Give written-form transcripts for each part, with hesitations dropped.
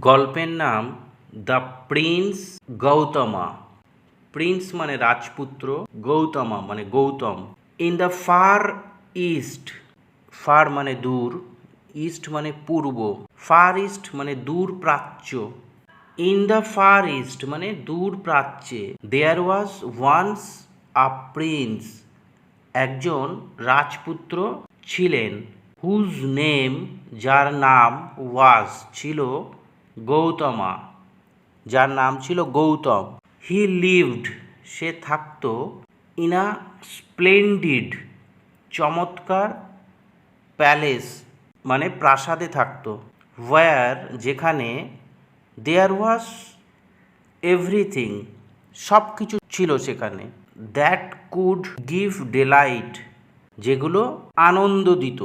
গল্পের নাম the Prince Gotama. Prince মানে রাজপুত্র, গৌতমা মানে Gautam. In the far east, far মানে দূর, ইস্ট মানে পূর্ব, ফার ইস্ট মানে দূর প্রাচ্য। ইন দ্য ফার ইস্ট মানে দূর প্রাচ্যে। দেয়ার ওয়াজ ওয়ান্স আ প্রিন্স, একজন রাজপুত্র ছিলেন। হুজ নেম, যার নাম, ওয়াজ ছিল, গৌতমা, যার নাম ছিল গৌতম। হি লিভড, সে থাকত, ইন আ স্প্লেন্ডিড, চমৎকার, প্যালেস মানে প্রাসাদে থাকত। ওয়্যার, যেখানে, দেয়ার ওয়াজ এভরিথিং, সব কিছু ছিল সেখানে। দ্যাট কুড গিভ ডেলাইট, যেগুলো আনন্দ দিত।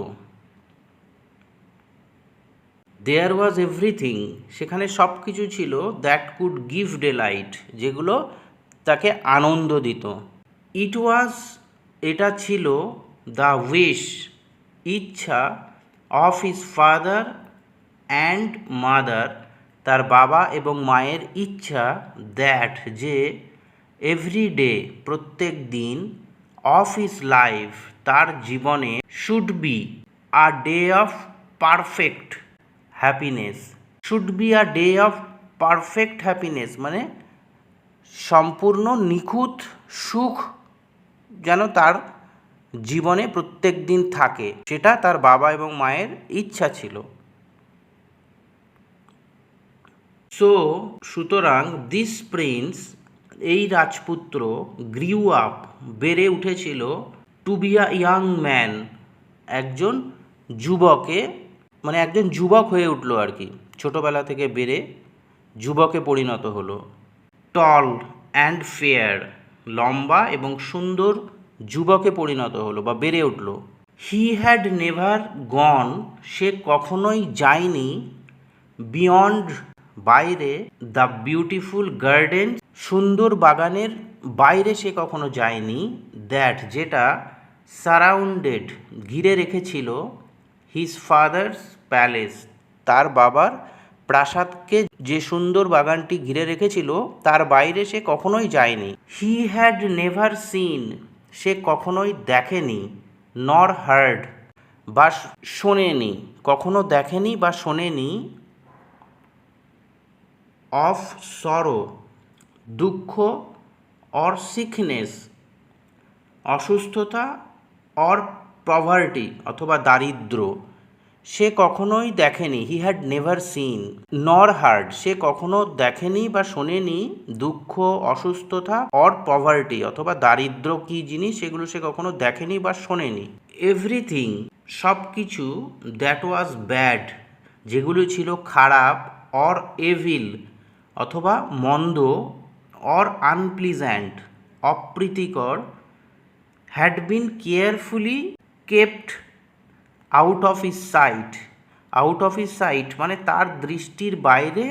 দেয়ার ওয়াজ এভরিথিং, সেখানে সব কিছু ছিল, দ্যাট কুড গিভ ডেলাইট, যেগুলো তাকে আনন্দ দিত। ইট ওয়াজ, এটা ছিল, দ্য উইশ, ইচ্ছা, of his father and mother, তার বাবা এবং মায়ের ইচ্ছা, দ্যাট যে, এভরি ডে প্রত্যেক দিন, অফ হিজ লাইফ তার জীবনে, should be a day of perfect happiness. Should be a day of perfect happiness মানে সম্পূর্ণ নিখুঁত সুখ যেন তার জীবনে প্রত্যেক দিন থাকে, সেটা তার বাবা এবং মায়ের ইচ্ছা ছিল। সুতরাং দিস প্রিন্স, এই রাজপুত্র, গ্রিউ আপ, বেড়ে উঠেছিল, to be a young man, একজন যুবকে, মানে একজন যুবক হয়ে উঠলো আর কি, ছোটোবেলা থেকে বেড়ে যুবকে পরিণত হলো। টল অ্যান্ড ফেয়ার, লম্বা এবং সুন্দর যুবকে পরিণত হলো বা বেড়ে উঠল। হি হ্যাড নেভার গন, সে কখনোই যায়নি, বিয়ন্ড, বাইরে, দ্য বিউটিফুল গার্ডেন, সুন্দর বাগানের বাইরে সে কখনো যায়নি, দ্যাট যেটা, সারাউন্ডেড, ঘিরে রেখেছিল, হিজ ফাদার্স প্যালেস, তার বাবার প্রাসাদকে যে সুন্দর বাগানটি ঘিরে রেখেছিল তার বাইরে সে কখনোই যায়নি। হি হ্যাড নেভার সিন, সে কখনোই দেখেনি, নর হার্ড, বা শোনেনি, কখনো দেখেনি বা শোনেনি, অফ সরো, দুঃখ, অর সিকনেস, অসুস্থতা, অর পভার্টি অথবা দারিদ্র, সে কখনোই দেখেনি। হি হ্যাড নেভার সিন, নর হার্ড, সে কখনো দেখেনি বা শোনেনি, দুঃখ, অসুস্থতা, অর পভার্টি অথবা দারিদ্র কী জিনিস সেগুলো সে কখনো দেখেনি বা শোনেনি। এভরিথিং, সব কিছু, দ্যাট ওয়াজ ব্যাড, যেগুলো ছিল খারাপ, অর এভিল অথবা মন্দ, অর আনপ্লিজেন্ট অপ্রীতিকর, had been carefully kept out of his sight. Out of his sight মানে তার দৃষ্টির বাইরে,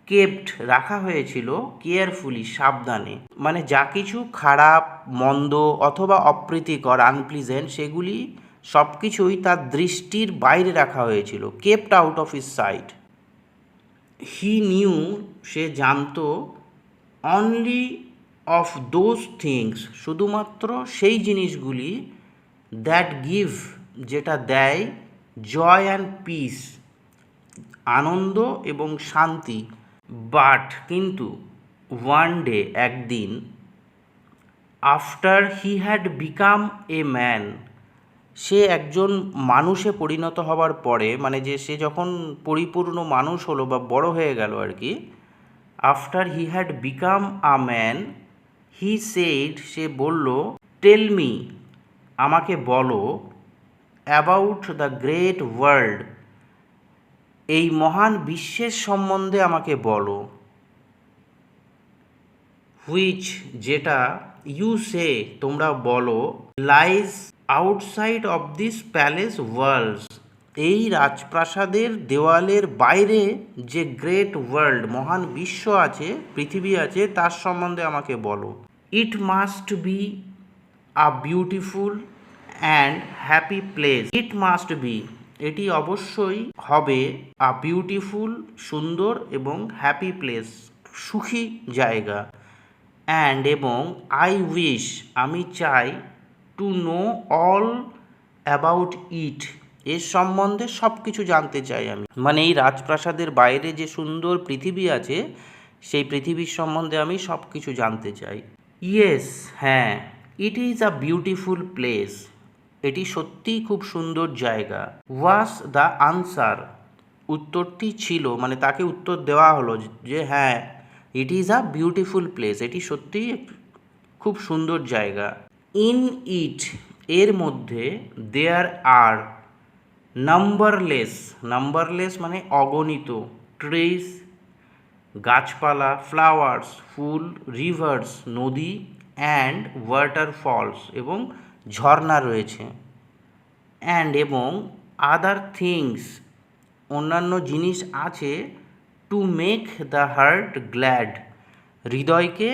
কেপ্ট রাখা হয়েছিল, কেয়ারফুলি সাবধানে, মানে যা কিছু খারাপ, মন্দ অথবা অপ্রীতিকর, আনপ্লিজেন্ট, সেগুলি সব কিছুই তার দৃষ্টির বাইরে রাখা হয়েছিল, kept out of his sight. He knew, সে জানত, অনলি অফ দোজ থিংস, শুধুমাত্র সেই জিনিসগুলি, দ্যাট গিভ, যেটা দেয়, জয় অ্যান্ড পিস, আনন্দ এবং শান্তি। বাট কিন্তু, ওয়ান ডে, একদিন, after he had become a man, সে একজন মানুষে পরিণত হবার পরে, মানে যে সে যখন পরিপূর্ণ মানুষ হলো বা বড় হয়ে গেল আর কি, after he had become a man, he said, সে বলল, টেল মি, আমাকে বলো, অ্যাবাউট দ্য গ্রেট ওয়ার্ল্ড, এই মহান বিশ্বের সম্বন্ধে আমাকে বলো। হুইচ, যেটা, ইউ সে, তোমরা বলো, lies outside of this palace walls, এই রাজপ্রাসাদের দেওয়ালের বাইরে যে গ্রেট ওয়ার্ল্ড, মহান বিশ্ব আছে, পৃথিবী আছে, তার সম্বন্ধে আমাকে বলো। It must be a beautiful and happy place, it must be, এটি অবশ্যই হবে আ বিউটিফুল, সুন্দর এবং হ্যাপি প্লেস, সুখী জায়গা। অ্যান্ড এবং আই উইশ, আমি চাই, to know all about it, এর সম্বন্ধে সব কিছু জানতে চাই আমি। মানে এই রাজপ্রাসাদের বাইরে যে সুন্দর পৃথিবী আছে, সেই পৃথিবীর সম্বন্ধে আমি সব কিছু জানতে চাই। ইয়েস, হ্যাঁ, it is a beautiful place, এটি সত্যিই খুব সুন্দর জায়গা। ওয়াস দ্য আনসার, উত্তরটি ছিল, মানে তাকে উত্তর দেওয়া হলো যে হ্যাঁ, it is a beautiful place, এটি সত্যিই খুব সুন্দর জায়গা। ইন ইট, এর মধ্যে, দেয়ার আর, নাম্বারলেস, নাম্বারলেস মানে অগণিত, ট্রিজ গাছপালা, ফ্লাওয়ার্স ফুল, রিভার্স নদী, অ্যান্ড ওয়াটারফলস এবং ঝর্ণা রয়েছে। অ্যান্ড এবং আদার থিংস, অন্যান্য জিনিস আছে, to make the heart glad, হৃদয়কে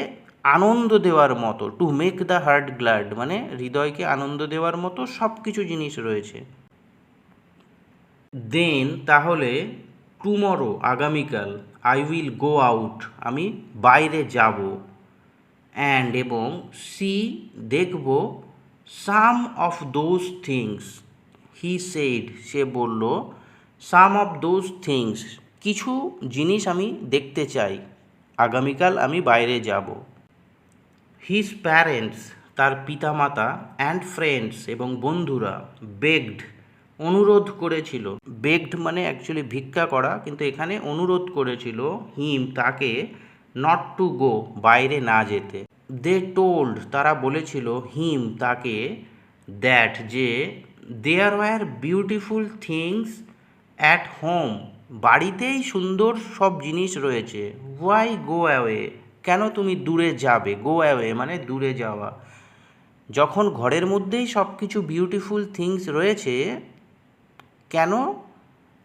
আনন্দ দেওয়ার মতো, to make the heart glad মানে হৃদয়কে আনন্দ দেওয়ার মতো সব কিছু জিনিস রয়েছে। দেন তাহলে, টুমরো আগামীকাল, আই উইল গো আউট, আমি বাইরে যাব। অ্যান্ড এবং সি, দেখব, some of those things, he said, সে বলল, সাম অফ দোজ থিংস, কিছু জিনিস আমি দেখতে চাই, আগামীকাল আমি বাইরে যাব। হিজ প্যারেন্টস, তার পিতামাতা, অ্যান্ড ফ্রেন্ডস এবং বন্ধুরা, বেগড, অনুরোধ করেছিল, বেগড মানে অ্যাকচুয়ালি ভিক্ষা করা, কিন্তু এখানে অনুরোধ করেছিল, হিম, তাকে, নট টু গো, বাইরে না যেতে। দে টোল্ড, তারা বলেছিল, হিম, তাকে, দ্যাট, যে, there were beautiful things at home, বাড়িতেই সুন্দর সব জিনিস রয়েছে। হোয়াই গো অ্যাওয়ে, কেন তুমি দূরে যাবে, গো অ্যাওয়ে মানে দূরে যাওয়া, যখন ঘরের মধ্যেই সব কিছু বিউটিফুল থিংস রয়েছে, কেন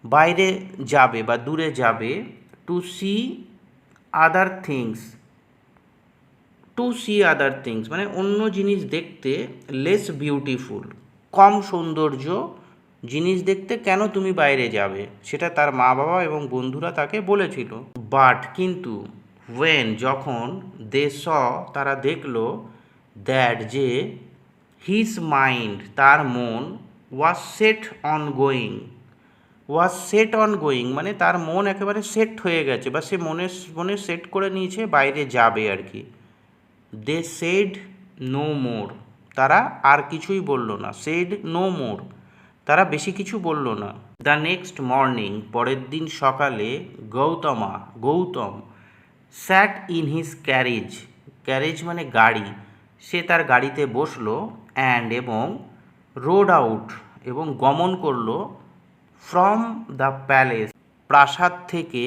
বাইরে যাবে বা দূরে যাবে। To see other things, to see other things মানে অন্য জিনিস দেখতে, লেস বিউটিফুল, কম সৌন্দর্য জিনিস দেখতে কেন তুমি বাইরে যাবে, সেটা তার মা বাবা এবং বন্ধুরা তাকে বলেছিল। বাট কিন্তু, ওয়েন যখন, দে স, তারা দেখল, দ্যাট, যে, হিজ মাইন্ড, তার মন, was set on going, was set on going মানে তার মন একেবারে সেট হয়ে গেছে, বা সে মনে মনে সেট করে নিয়েছে বাইরে যাবে আর কি। দে সেড নো মোর, তারা আর কিছুই বলল না, সেড নো মোর, তারা বেশি কিছু বলল না। দ্য নেক্সট মর্নিং, পরের দিন সকালে, গৌতম, স্যাট ইন হিজ ক্যারেজ, ক্যারেজ মানে গাড়ি, সে তার গাড়িতে বসলো, অ্যান্ড এবং রোড আউট, এবং গমন করলো, ফ্রম দ্য প্যালেস, প্রাসাদ থেকে,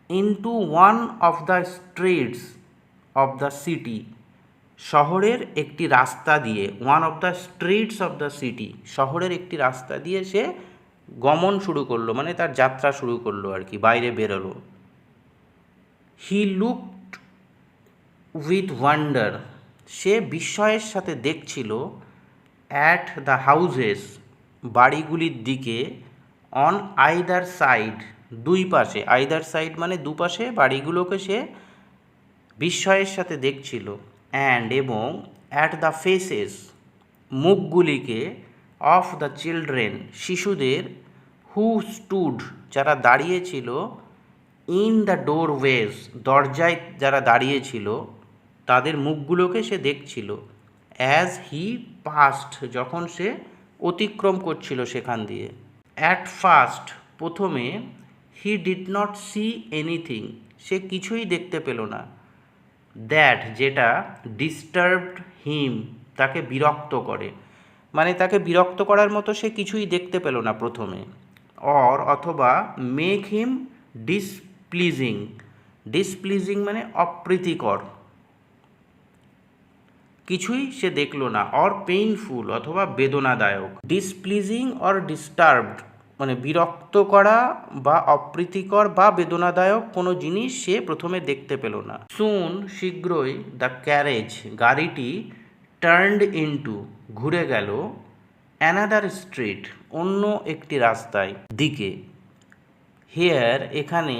into one of the streets of the city, শহরের একটি রাস্তা দিয়ে, one of the streets of the city, শহরের একটি রাস্তা দিয়ে সে গমন শুরু করলো, মানে তার যাত্রা শুরু করলো আর কি, বাইরে বেরোলো। হি লুকড উইথ ওয়ান্ডার, সে বিস্ময়ের সাথে দেখছিল, অ্যাট দ্য হাউজেস, বাড়িগুলির দিকে, অন আইদার সাইড, দুই পাশে, আইদার সাইড মানে দুপাশে বাড়িগুলোকে সে বিস্ময়ের সাথে দেখছিল। অ্যান্ড এবং অ্যাট দ্য ফেসেস, মুখগুলিকে, অফ দ্য চিলড্রেন, শিশুদের, হু স্টুড, যারা দাঁড়িয়েছিল, ইন দ্য ডোরওয়েজ, দরজায় যারা দাঁড়িয়েছিল, তাদের মুখগুলোকে সে দেখছিল। অ্যাজ হি পাস্ট, যখন সে অতিক্রম করছিল সেখান দিয়ে। অ্যাট ফার্স্ট, প্রথমে, he did not see anything, সে কিছুই দেখতে পেল না। দ্যাট, যেটা, ডিস্টার্বড হিম, তাকে বিরক্ত করে, মানে তাকে বিরক্ত করার মতো সে কিছুই দেখতে পেল না প্রথমে। অথবা মেক হিম ডিসপ্লিজিং, ডিসপ্লিজিং মানে অপ্রীতিকর, কিছুই সে দেখলো না। অর পেইনফুল, অথবা বেদনাদায়ক। ডিসপ্লিজিং অর ডিস্টার্বড মানে বিরক্ত করা বা অপ্রীতিকর বা বেদনাদায়ক কোনো জিনিস সে প্রথমে দেখতে পেল না। সুন, শীঘ্রই, দ্য ক্যারেজ, গাড়িটি, টার্নড ইনটু, ঘুরে গেল, অ্যানাদার স্ট্রিট, অন্য একটি রাস্তায় দিকে। হেয়ার, এখানে।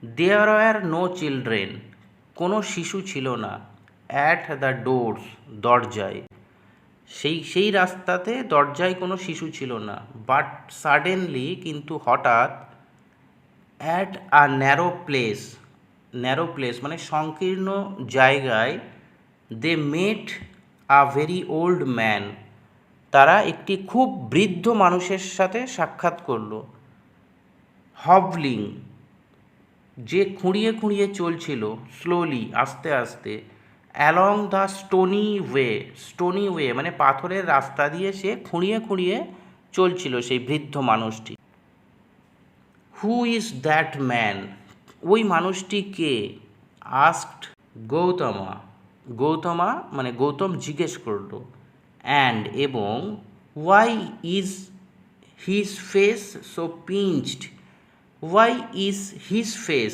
দেয়ার আর নো চিলড্রেন, কোনো শিশু ছিল না। অ্যাট দ্য ডোরস, দরজায়। সেই রাস্তাতে দরজায় কোনো শিশু ছিল না। বাট সাডেনলি, কিন্তু হঠাৎ। At a narrow place, narrow place মানে সংকীর্ণ জায়গায়। দে মেট আ ভেরি ওল্ড ম্যান, তারা একটি খুব বৃদ্ধ মানুষের সাথে সাক্ষাৎ করলো। হবলিং, যে খুঁড়িয়ে খুঁড়িয়ে চলছিল। স্লোলি, আস্তে আস্তে। অ্যালং দ্য স্টোনি ওয়ে মানে পাথরের রাস্তা দিয়ে সে খুঁড়িয়ে খুঁড়িয়ে চলছিল সেই বৃদ্ধ মানুষটি। হু ইজ দ্যাট ম্যান, ওই মানুষটি কে? আস্কড গৌতমা, গৌতমা মানে গৌতম জিজ্ঞেস করল। অ্যান্ড, এবং। Why is his face so pinched, why is his face,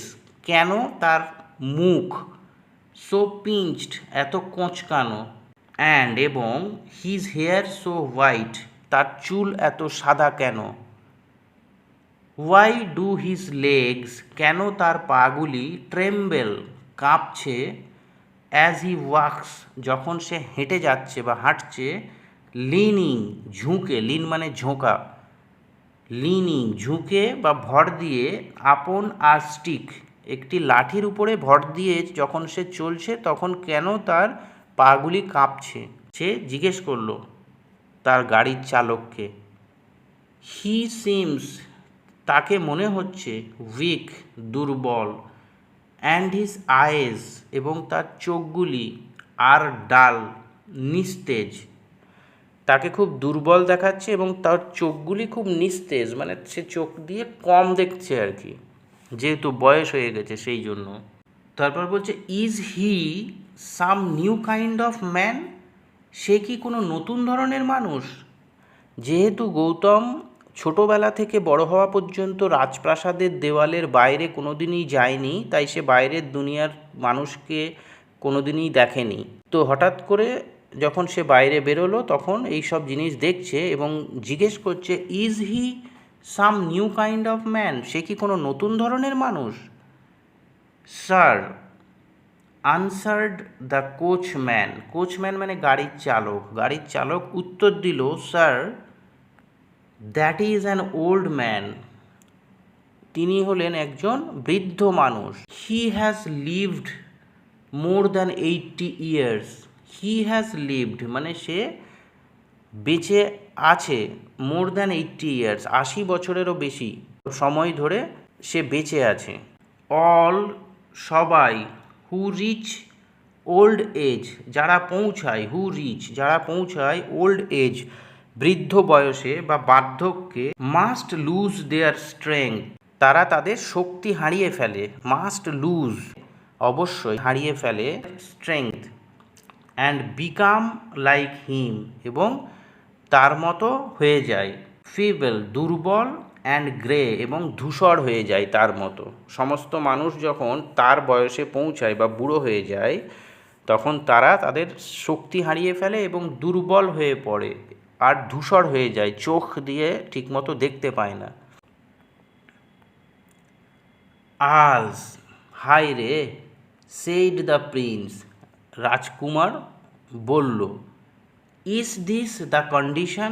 কেন তার মুখ। সো পিঞ্চড, এত কোঁচকানো। অ্যান্ড, এবং। হিজ হেয়ার সো হোয়াইট, তার চুল এত সাদা কেন। ওয়াই ডু হিজ লেগস, কেন তার পাগুলি। ট্রেম্বেল, কাঁপছে। অ্যাজ হি ওয়াক্স, যখন সে হেঁটে যাচ্ছে বা হাঁটছে। লিনিং, ঝুঁকে। লিন মানে ঝোঁকা। লিনিং, ঝুঁকে বা ভর দিয়ে। আপন আর স্টিক, একটি লাঠির উপরে ভর দিয়ে যখন সে চলছে তখন কেন তার পাগুলি কাঁপছে সে জিজ্ঞেস করলো তার গাড়ির চালককে। হি সিমস, তাকে মনে হচ্ছে। উইক, দুর্বল। অ্যান্ড হিজ আইজ, এবং তার চোখগুলি। আর ডাল, নিস্তেজ। তাকে খুব দুর্বল দেখাচ্ছে এবং তার চোখগুলি খুব নিস্তেজ, মানে সে চোখ দিয়ে কম দেখছে আর কি, যেহেতু বয়স হয়ে গেছে সেই জন্য। তারপর বলছে, is he some new kind of man, সে কি কোনো নতুন ধরনের মানুষ? যেহেতু গৌতম ছোটোবেলা থেকে বড় হওয়া পর্যন্ত রাজপ্রাসাদের দেওয়ালের বাইরে কোনোদিনই যায়নি, তাই সে বাইরের দুনিয়ার মানুষকে কোনোদিনই দেখেনি। তো হঠাৎ করে যখন সে বাইরে বেরোলো তখন এই সব জিনিস দেখছে এবং জিজ্ঞেস করছে, is he some new kind of man, সে কি কোনো নতুন ধরনের মানুষ? Sir, answered the coachman, coachman মানে গাড়ির চালক। গাড়ির চালক উত্তর দিল, sir, that is an old man, তিনি হলেন একজন বৃদ্ধ মানুষ। He has lived more than 80 years, he has lived মানে সে বেঁচে আছে। মোর দ্যান 80 ইয়ার্স, 80 বছরেরও বেশি সময় ধরে সে বেঁচে আছে। অল, সবাই। হু রিচ ওল্ড এজ, যারা পৌঁছায়। হু রিচ, যারা পৌঁছায়। ওল্ড এজ, বৃদ্ধ বয়সে বা বার্ধক্যে। মাস্ট লুজ দেয়ার স্ট্রেংথ, তারা তাদের শক্তি হারিয়ে ফেলে। মাস্ট লুজ, অবশ্যই হারিয়ে ফেলে। Strength. And become like him, এবং তার মতো হয়ে যায়। ফিবল, দুর্বল। অ্যান্ড গ্রে, এবং ধূসর হয়ে যায় তার মতো। সমস্ত মানুষ যখন তার বয়সে পৌঁছায় বা বুড়ো হয়ে যায় তখন তারা তাদের শক্তি হারিয়ে ফেলে এবং দুর্বল হয়ে পড়ে আর ধূসর হয়ে যায়, চোখ দিয়ে ঠিকমতো দেখতে পায় না। আজ, হাই রে। সেইড দ্য প্রিন্স, রাজকুমার বলল। ইজ দিস দ্য কন্ডিশন,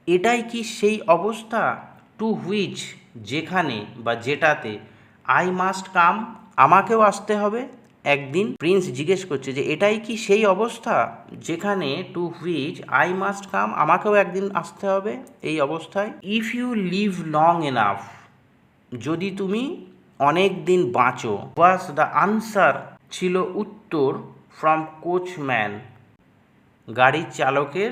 এটাই কি সেই অবস্থা। টু হুইচ, যেখানে বা যেটাতে। আই মাস্ট কাম, আমাকেও আসতে হবে একদিন। প্রিন্স জিজ্ঞেস করছে যে এটাই কি সেই অবস্থা যেখানে। To which I must come, আমাকেও একদিন আসতে হবে এই অবস্থায়। If you live long enough, যদি তুমি অনেক দিন বাঁচো। ওয়াজ দ্য আনসার, ছিল উত্তর। ফ্রম কোচম্যান, গাড়ির চালকের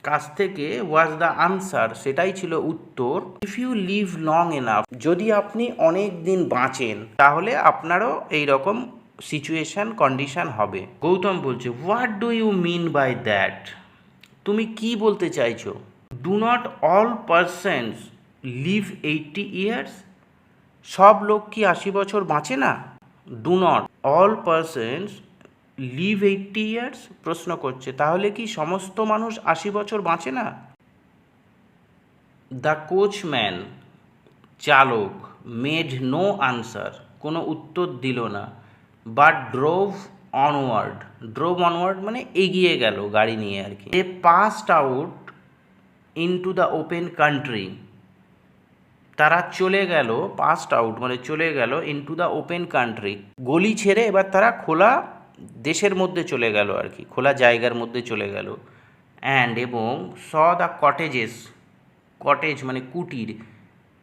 কাছ থেকে। ওয়াজ দ্য আনসার, সেটাই ছিল উত্তর। If you live long enough, যদি আপনি অনেক দিন বাঁচেন তাহলে আপনারও এই রকম সিচুয়েশন কন্ডিশন হবে। গৌতম বলছে, what do you mean by that, তুমি কি বলতে চাইছো? Do not all persons live 80 years, সব লোক কি 80 বছর বাঁচে না? Do not all persons live 80 years, প্রশ্ন করছে তাহলে কি সমস্ত মানুষ 80 বছর বাঁচে না? দ্য কোচম্যান, চালক, মেড নো আনসার, কোনো উত্তর দিল না, but drove onward, drove onward মানে এগিয়ে গেল গাড়ি নিয়ে আর কি। They passed out into the open country, তারা চলে গেল, পাসড আউট মানে চলে গেল, ইনটু দ্য ওপেন কান্ট্রি, গলি ছেড়ে এবার তারা খোলা দেশের মধ্যে চলে গেল আর কি, খোলা জায়গার মধ্যে চলে গেল। অ্যান্ড এবং স দ্য কটেজেস, কটেজ মানে কুটির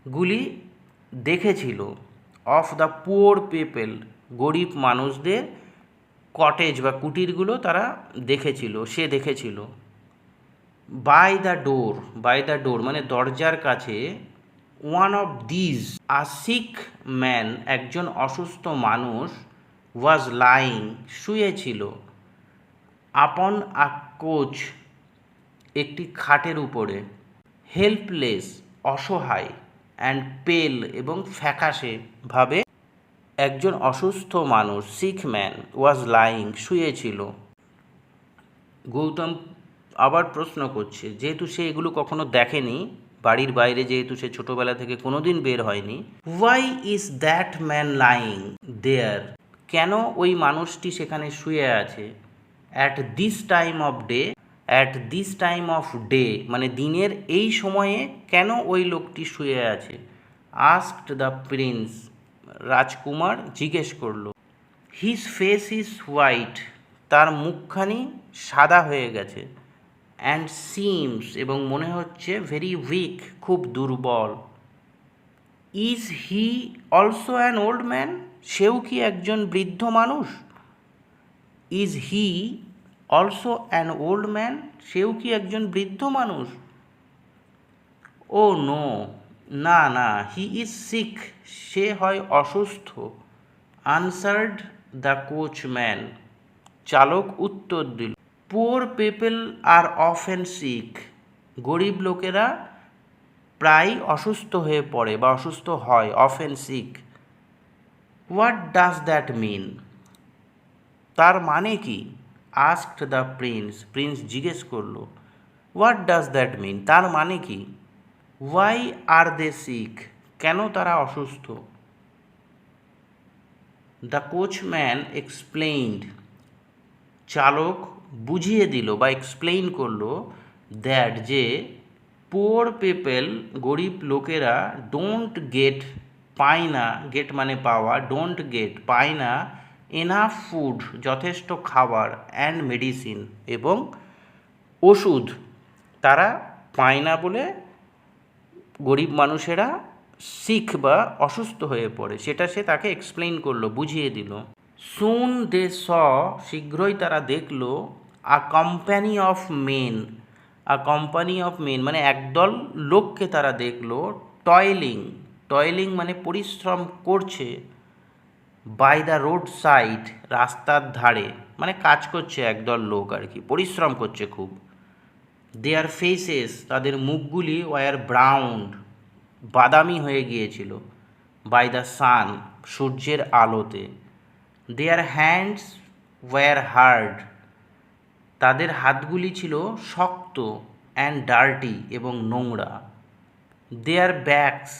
গুলি দেখেছিল, অফ দ্য পুয়ার পিপল, গরিব মানুষদের কটেজ বা কুটিরগুলো তারা দেখেছিল, সে দেখেছিল। By the door, by the door মানে দরজার কাছে, one of these, a sick man, একজন অসুস্থ মানুষ, ওয়াজ লাইং, শুয়েছিল, আপন আ কোচ, একটি খাটের উপরে, হেল্পলেস, অসহায়, অ্যান্ড পেল এবং ফ্যাকাশে ভাবে একজন অসুস্থ মানুষ, সিক ম্যান, ওয়াজ লাইং, শুয়েছিল। গৌতম আবার প্রশ্ন করছে, যেহেতু সে এগুলো কখনো দেখেনি, বাড়ির বাইরে যেহেতু সে ছোটোবেলা থেকে কোনো দিন বের হয়নি, why is that man lying there, কেন ওই মানুষটি সেখানে শুয়ে আছে, at this time of day, at this time of day মানে দিনের এই সময়ে কেন ওই লোকটি শুয়ে আছে, আস্কড দ্য প্রিন্স, রাজকুমার জিজ্ঞেস করলো। হিজ ফেস ইজ হোয়াইট, তার মুখখানি সাদা হয়ে গেছে, অ্যান্ড সিমস এবং মনে হচ্ছে ভেরি উইক, খুব দুর্বল। Is he also an old man, সেও কি একজন বৃদ্ধ মানুষ, is he also an old man, সেও কি একজন বৃদ্ধ মানুষ। ও নো, না না, হি ইজ সিক, সে হয় অসুস্থ, আনসার্ড দ্য কোচম্যান, চালক উত্তর দিল। Poor people are often sick, গরিব লোকেরা প্রায় অসুস্থ হয়ে পড়ে বা অসুস্থ হয়, often sick. What does that mean, তার মানে কি, আস্কড দ্য প্রিন্স, প্রিন্স জিজ্ঞেস করলো। হোয়াট ডাজ দ্যাট মিন, তার মানে কি। হোয়াই আর দে সিক, কেন তারা অসুস্থ। দ্য কোচম্যান এক্সপ্লেইনড, চালক বুঝিয়ে দিল বা এক্সপ্লেইন করলো, দ্যাট যে পুয়ার পিপল, গরিব লোকেরা, ডোন্ট গেট, পায় না, গেট মানে পাওয়া, ডোন্ট গেট পায় না, এনাফ ফুড, যথেষ্ট খাবার, অ্যান্ড মেডিসিন এবং ওষুধ, তারা পায় না বলে গরিব মানুষেরা সিক বা অসুস্থ হয়ে পড়ে, সেটা সে তাকে এক্সপ্লেইন করলো, বুঝিয়ে দিল। সুন দে স, শীঘ্রই তারা দেখলো, a company of men, a company of men মানে একদল লোককে তারা দেখলো, টয়লিং, টয়লিং মানে পরিশ্রম করছে, বাই দ্য রোড সাইড, রাস্তার ধারে মানে কাজ করছে একদল লোক আর কি, পরিশ্রম করছে খুব। দেয়ার ফেসেস, তাদের মুখগুলি, ওয়ার ব্রাউন্ড, বাদামি হয়ে গিয়েছিল, বাই দ্য সান, সূর্যের আলোতে। দেয়ার হ্যান্ডস ওয়ার হার্ড, তাদের হাতগুলি ছিল শক্ত, অ্যান্ড ডার্টি এবং নোংরা। দেয়ার ব্যাকস,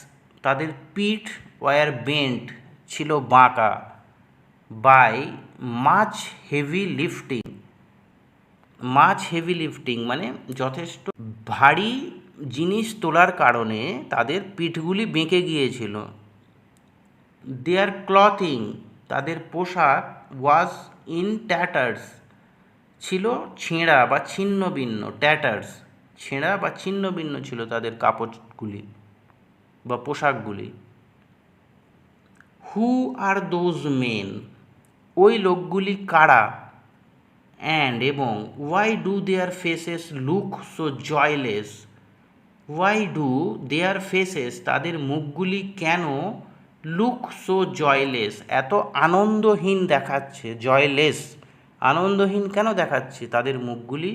তাদের পিঠ, ওয়ার বেন্ট, ছিল বাঁকা, by much heavy lifting, much heavy lifting মানে যথেষ্ট ভারী জিনিস তোলার কারণে তাদের পিঠগুলি বেঁকে গিয়েছিল। দেয়ার ক্লথিং, তাদের পোশাক, ওয়াজ ইন ট্যাটার্স, ছিল ছেঁড়া বা ছিন্ন ভিন্ন, ট্যাটার্স, ছেঁড়া বা ছিন্ন ভিন্ন ছিল তাদের কাপড়গুলি বা পোশাকগুলি। হু আর দোজ মেন, ওই লোকগুলি কারা, অ্যান্ড এবং why do their faces look so joyless, why do their faces, তাদের মুখগুলি কেন, লুক সো জয়লেস, এত আনন্দহীন দেখাচ্ছে, জয়লেস আনন্দহীন কেন দেখাচ্ছে তাদের মুখগুলি।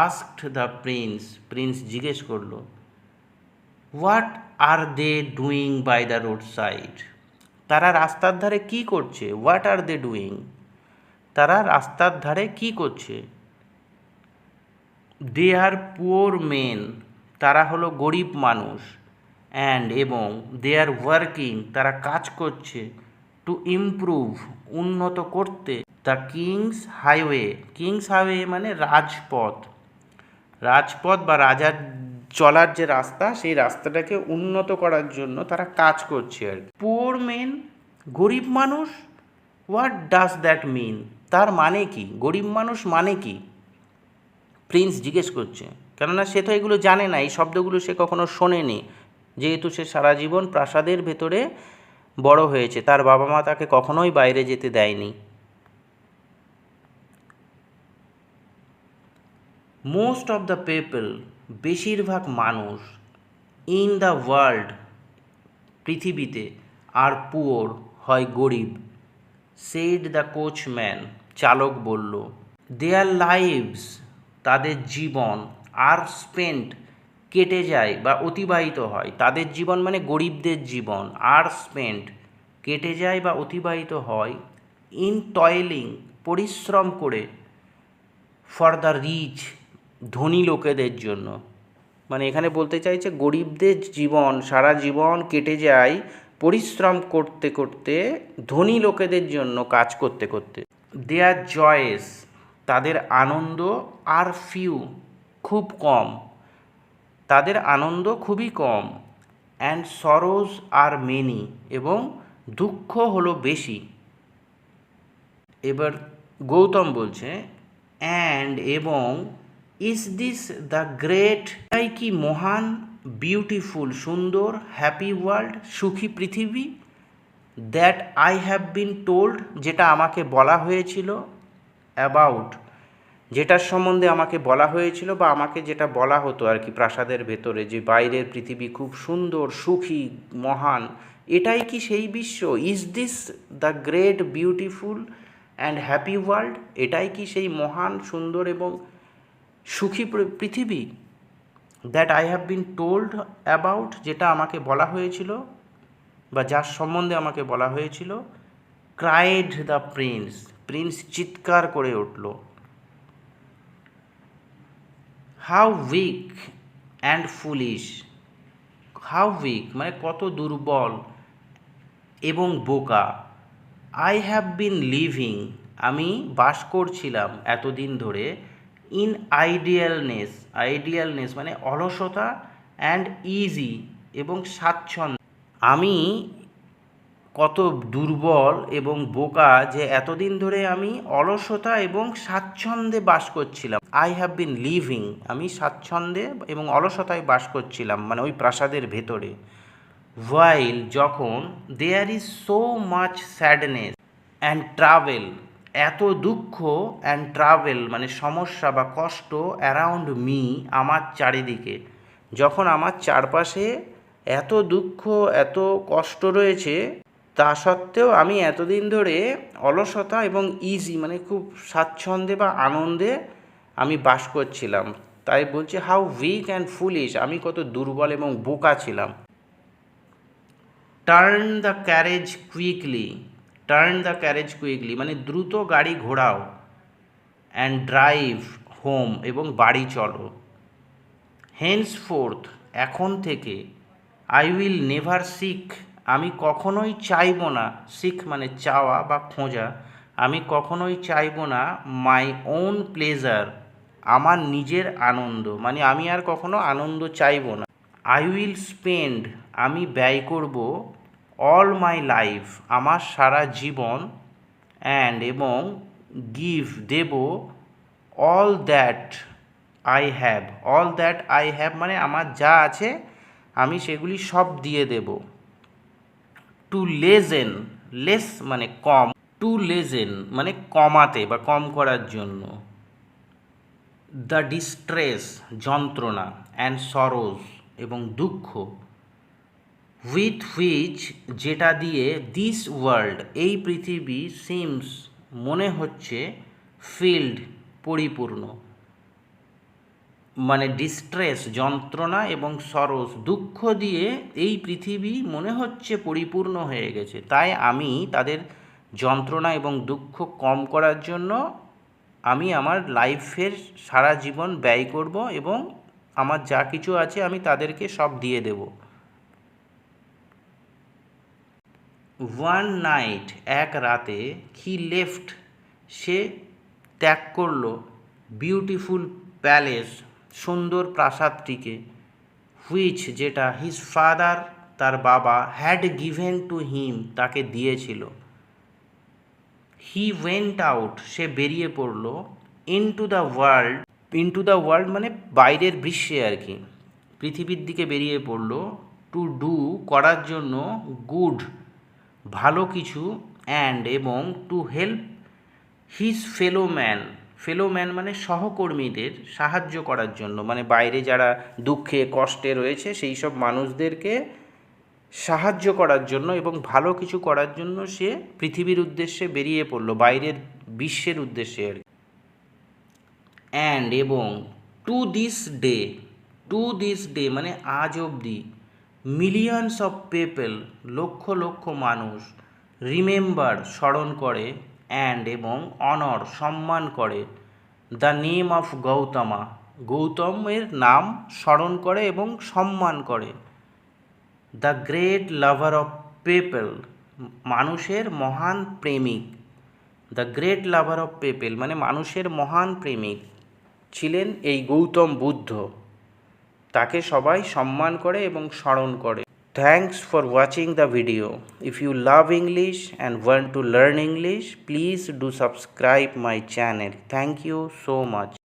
আস্কড দ্য প্রিন্স, প্রিন্স জিজ্ঞেস করলো। What are they doing by the road side, তারা রাস্তার ধারে কি করছে, হোয়াট আর দে ডুইং, তারা রাস্তার ধারে কি করছে। দে আর পুয়ার মেন, তারা হলো গরিব মানুষ, অ্যান্ড এবং দে আর ওয়ার্কিং তারা কাজ করছে, টু ইমপ্রুভ উন্নত করতে, the king's highway, king's highway মানে রাজপথ, রাজপথ বা রাজার চলার যে রাস্তা সেই রাস্তাটাকে উন্নত করার জন্য তারা কাজ করছে আর কি। পুয়ার মেন, গরিব মানুষ, হোয়াট ডাজ দ্যাট মিন, তার মানে কি, গরিব মানুষ মানে কি, প্রিন্স জিজ্ঞেস করছে, কেননা সে তো এগুলো জানে না, এই শব্দগুলো সে কখনো শোনেনি, যেহেতু সে সারা জীবন প্রাসাদের ভেতরে বড় হয়েছে, তার বাবা মা তাকে কখনোই বাইরে যেতে দেয়নি। মোস্ট অফ দ্য পিপল, বেশিরভাগ মানুষ, ইন দ্য ওয়ার্ল্ড পৃথিবীতে, আর পুওর হয় গরিব, সেড দ্য কোচম্যান চালক বলল, দেয়ার লাইভস তাদের জীবন, আর স্পেন্ট কেটে যায় বা অতিবাহিত হয়, তাদের জীবন মানে গরিবদের জীবন, আর স্পেন্ট কেটে যায় বা অতিবাহিত হয়, ইন টয়েলিং পরিশ্রম করে, ফর দ্য রিচ ধনী লোকেদের জন্য, মানে এখানে বলতে চাইছে গরিবদের জীবন, সারা জীবন কেটে যায় পরিশ্রম করতে করতে, ধনী লোকেদের জন্য কাজ করতে করতে। দেয়ার জয়েস তাদের আনন্দ, আর ফিউ খুব কম, তাদের আনন্দ খুবই কম, অ্যান্ড সরোজ আর মেনি এবং দুঃখ হলো বেশি। এবার গৌতম বলছে, অ্যান্ড এবং ইজ দিস দ্য গ্রেট, তাই কি মহান, বিউটিফুল সুন্দর, হ্যাপি ওয়ার্ল্ড সুখী পৃথিবী, that I have been told যেটা আমাকে বলা হয়েছিল, অ্যাবাউট যেটার সম্বন্ধে আমাকে বলা হয়েছিল বা আমাকে যেটা বলা হতো আর কি প্রাসাদের ভেতরে, যে বাইরের পৃথিবী খুব সুন্দর সুখী মহান, এটাই কি সেই বিশ্ব, is this the great beautiful and happy world, এটাই কি সেই মহান সুন্দর এবং সুখী পৃথিবী, that I have been told about যেটা আমাকে বলা হয়েছিল বা যার সম্বন্ধে আমাকে বলা হয়েছিল। ক্রাইড দ্য প্রিন্স, প্রিন্স চিৎকার করে উঠল। How weak and foolish, how weak মানে কত দুর্বল এবং বোকা, আই হ্যাভ বিন লিভিং আমি বাস করছিলাম এতদিন ধরে, ইন আইডিয়ালনেস, আইডিয়ালনেস মানে অলসতা, অ্যান্ড ইজি এবং স্বাচ্ছন্দ্য, আমি কত দুর্বল এবং বোকা যে এতদিন ধরে আমি অলসতা এবং স্বাচ্ছন্দ্যে বাস করছিলাম। আই হ্যাভ বিন লিভিং আমি স্বাচ্ছন্দ্যে এবং অলসতায় বাস করছিলাম মানে ওই প্রাসাদের ভেতরে। হোয়াইল যখন, there is so much sadness and travail এত দুঃখ, অ্যান্ড ট্রাভেল মানে সমস্যা বা কষ্ট, অ্যারাউন্ড মি আমার চারিদিকে, যখন আমার চারপাশে এত দুঃখ এত কষ্ট রয়েছে, তা সত্ত্বেও আমি এতদিন ধরে অলসতা এবং ইজি মানে খুব স্বাচ্ছন্দ্যে বা আনন্দে আমি বাস করছিলাম। তাই বলছে হাউ উইক অ্যান্ড ফুলিশ, আমি কত দুর্বল এবং বোকা ছিলাম। Turn the carriage quickly, turn the carriage quickly মানে দ্রুত গাড়ি ঘোরাও, অ্যান্ড ড্রাইভ হোম এবং বাড়ি চলো। হেন্সফোর্থ এখন থেকে, আই উইল নেভার সিক আমি কখনোই চাইব না, সিক মানে চাওয়া বা খোঁজা, আমি কখনোই চাইব না, মাই ওন প্লেজার আমার নিজের আনন্দ মানে আমি আর কখনো আনন্দ চাইব না। আই উইল স্পেন্ড আমি ব্যয় করব, অল মাই লাইফ আমার সারা জীবন, অ্যান্ড এবং গিভ দেব, all that I have, all that I have মানে আমার যা আছে আমি সেগুলি সব দিয়ে দেব। টু লেজেন, লেস মানে কম, টু লেজেন মানে কমাতে বা কম করার জন্য। দ্য ডিস্ট্রেস যন্ত্রণা, অ্যান্ড সরোজ এবং দুঃখ, উইথ হুইচ যেটা দিয়ে, দিস ওয়ার্ল্ড এই পৃথিবী, সিমস মনে হচ্ছে, ফিল্ড পরিপূর্ণ, মানে ডিস্ট্রেস যন্ত্রণা এবং সরোজ দুঃখ দিয়ে এই পৃথিবী মনে হচ্ছে পরিপূর্ণ হয়ে গেছে, তাই আমি তাদের যন্ত্রণা এবং দুঃখ কম করার জন্য আমি আমার লাইফের সারা জীবন ব্যয় করব এবং আমার যা কিছু আছে আমি তাদেরকে সব দিয়ে দেব। ওয়ান নাইট, এক রাতে, হি লেফট, সে ত্যাগ করল, বিউটিফুল প্যালেস, সুন্দর প্রাসাদটিকে, হুইচ যেটা, হিজ ফাদার তার বাবা, হ্যাড গিভেন টু হিম তাকে দিয়েছিল। হি ওয়েন্ট আউট সে বেরিয়ে পড়ল, into the world, into the world মানে বাইরের বিশ্বে আর কি, পৃথিবীর দিকে বেরিয়ে পড়ল, টু ডু করার জন্য, গুড ভালো কিছু, অ্যান্ড এবং to help his fellow man, fellow man মানে সহকর্মীদের সাহায্য করার জন্য, মানে বাইরে যারা দুঃখে কষ্টে রয়েছে সেই সব মানুষদেরকে সাহায্য করার জন্য এবং ভালো কিছু করার জন্য সে পৃথিবীর উদ্দেশ্যে বেরিয়ে পড়লো, বাইরের বিশ্বের উদ্দেশ্যে আর কি। অ্যান্ড এবং to this day, to this day মানে আজ অবধি, millions of people lakh lakh মানুষ, রিমেম্বার স্মরণ করে, অ্যান্ড এবং অনর সম্মান করে, দ্য নেম অফ গৌতমা গৌতমের নাম স্মরণ করে এবং সম্মান করে, the great lover of people মানুষের মহান প্রেমিক, the great lover of people মানে মানুষের মহান প্রেমিক ছিলেন এই গৌতম বুদ্ধ, তাকে সবাই সম্মান করে এবং স্মরণ করে। Thanks for watching the video. If you love English and want to learn English, please do subscribe my channel. Thank you so much.